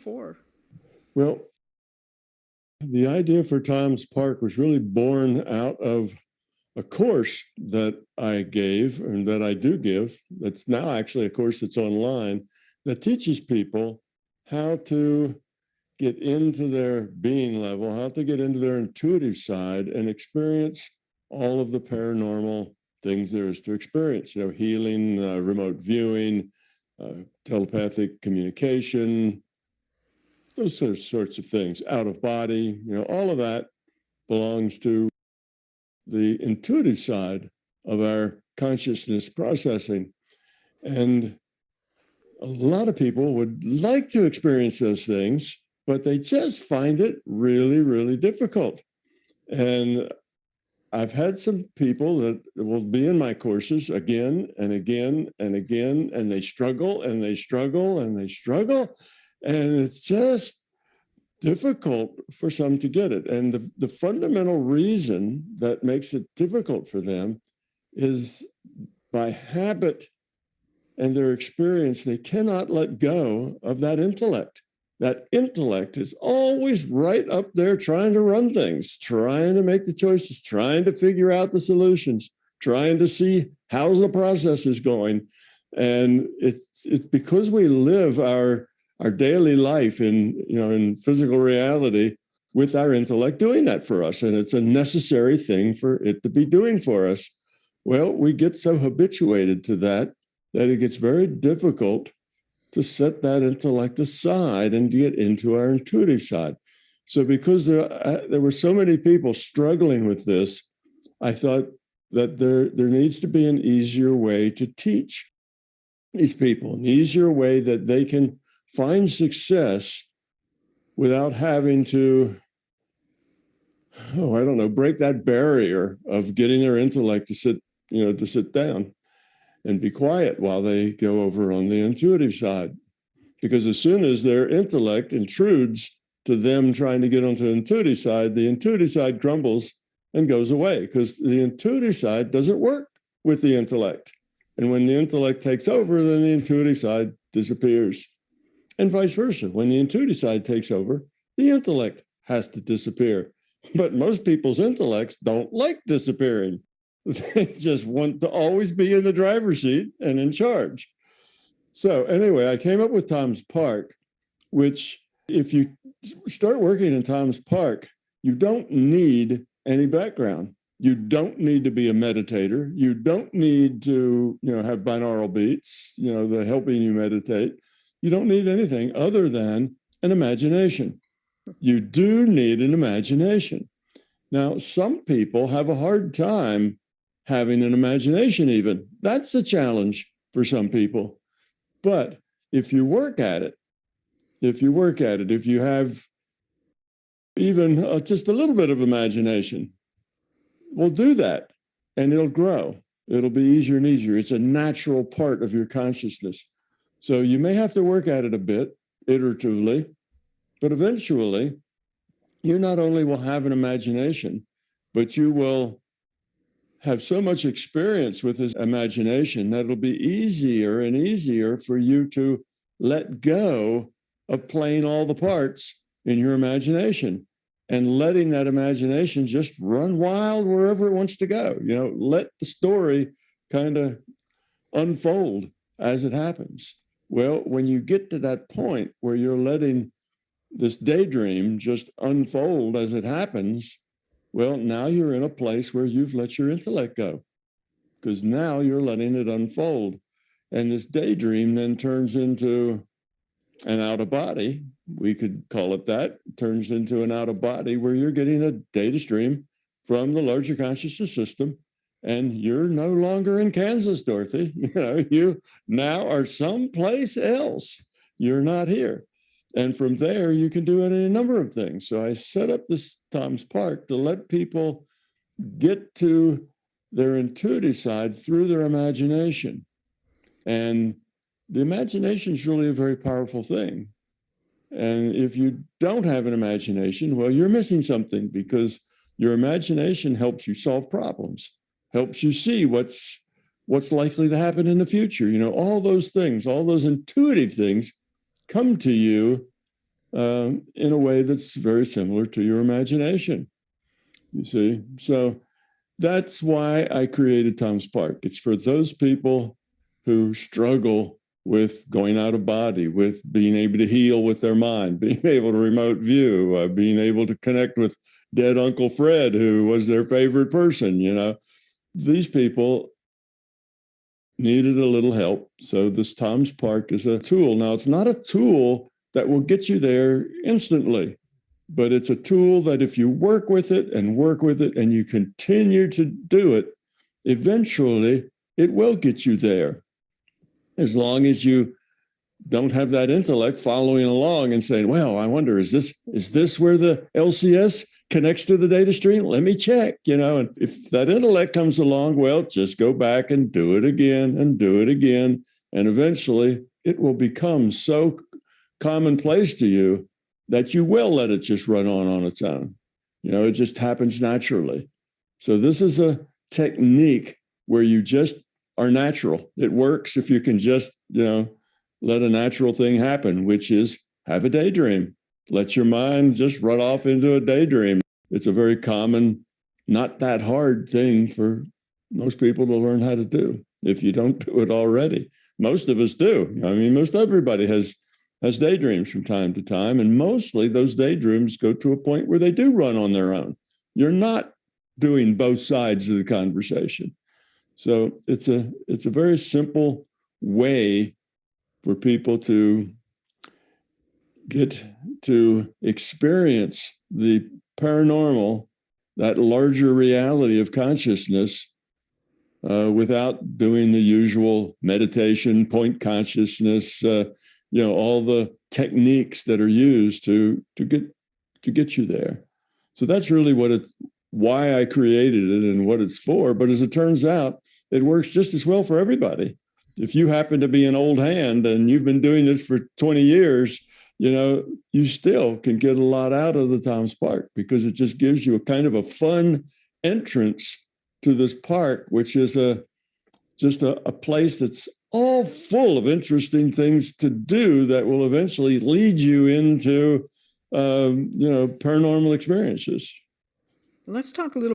for? Well, the idea for Tom's Park was really born out of a course that I gave and that I do give. That's now actually a course that's online that teaches people how to get into their being level, how to get into their intuitive side and experience all of the paranormal things there is to experience, healing, remote viewing, telepathic communication, those sorts of things, out of body, all of that belongs to the intuitive side of our consciousness processing. And a lot of people would like to experience those things, but they just find it really, really difficult. And I've had some people that will be in my courses again and again and again, and they struggle and they struggle and they struggle. And it's just difficult for some to get it. And the fundamental reason that makes it difficult for them is by habit and their experience, they cannot let go of that intellect. That intellect is always right up there trying to run things, trying to make the choices, trying to figure out the solutions, trying to see how the process is going. And it's because we live our daily life in physical reality with our intellect doing that for us. And it's a necessary thing for it to be doing for us. Well, we get so habituated to that it gets very difficult to set that intellect aside and get into our intuitive side. So because there were so many people struggling with this, I thought that there needs to be an easier way to teach these people, an easier way that they can find success without having to, break that barrier of getting their intellect to sit down and be quiet while they go over on the intuitive side. Because as soon as their intellect intrudes to them trying to get onto the intuitive side crumbles and goes away, because the intuitive side doesn't work with the intellect. And when the intellect takes over, then the intuitive side disappears. And vice versa. When the intuitive side takes over, the intellect has to disappear. But most people's intellects don't like disappearing. They just want to always be in the driver's seat and in charge. So anyway, I came up with Tom's Park, which if you start working in Tom's Park, you don't need any background. You don't need to be a meditator. You don't need to, have binaural beats, the helping you meditate. You don't need anything other than an imagination. You do need an imagination. Now, some people have a hard time having an imagination even. That's a challenge for some people. But if you work at it, if you have even just a little bit of imagination, well, do that and it'll grow. It'll be easier and easier. It's a natural part of your consciousness. So you may have to work at it a bit, iteratively, but eventually you not only will have an imagination, but you will have so much experience with his imagination that it'll be easier and easier for you to let go of playing all the parts in your imagination and letting that imagination just run wild wherever it wants to go. Let the story kind of unfold as it happens. Well, when you get to that point where you're letting this daydream just unfold as it happens, well, now you're in a place where you've let your intellect go, because now you're letting it unfold. And this daydream then turns into an out of body. We could call it that. It turns into an out of body where you're getting a data stream from the larger consciousness system. And you're no longer in Kansas, Dorothy. You now are someplace else. You're not here. And from there, you can do any number of things. So I set up this Tom's Park to let people get to their intuitive side through their imagination. And the imagination is really a very powerful thing. And if you don't have an imagination, well, you're missing something, because your imagination helps you solve problems, helps you see what's likely to happen in the future. All those things, all those intuitive things come to you in a way that's very similar to your imagination. You see? So that's why I created Tom's Park. It's for those people who struggle with going out of body, with being able to heal with their mind, being able to remote view, being able to connect with dead Uncle Fred, who was their favorite person. These people needed a little help. So this Tom's Park is a tool. Now, it's not a tool that will get you there instantly, but it's a tool that if you work with it and you continue to do it, eventually it will get you there. As long as you don't have that intellect following along and saying, well, I wonder, is this where the LCS connects to the data stream? Let me check, and if that intellect comes along, well, just go back and do it again and do it again. And eventually it will become so commonplace to you that you will let it just run on its own. It just happens naturally. So this is a technique where you just are natural. It works if you can just, let a natural thing happen, which is have a daydream. Let your mind just run off into a daydream. It's a very common, not that hard thing for most people to learn how to do if you don't do it already. Most of us do. Most everybody has daydreams from time to time, and mostly those daydreams go to a point where they do run on their own. You're not doing both sides of the conversation. So it's a very simple way for people to get to experience the paranormal, that larger reality of consciousness, without doing the usual meditation, point consciousness, all the techniques that are used to get you there. So that's really why I created it and what it's for. But as it turns out, it works just as well for everybody. If you happen to be an old hand and you've been doing this for 20 years, you still can get a lot out of the Tom's Park, because it just gives you a kind of a fun entrance to this park, which is just a place that's all full of interesting things to do that will eventually lead you into, paranormal experiences. Let's talk a little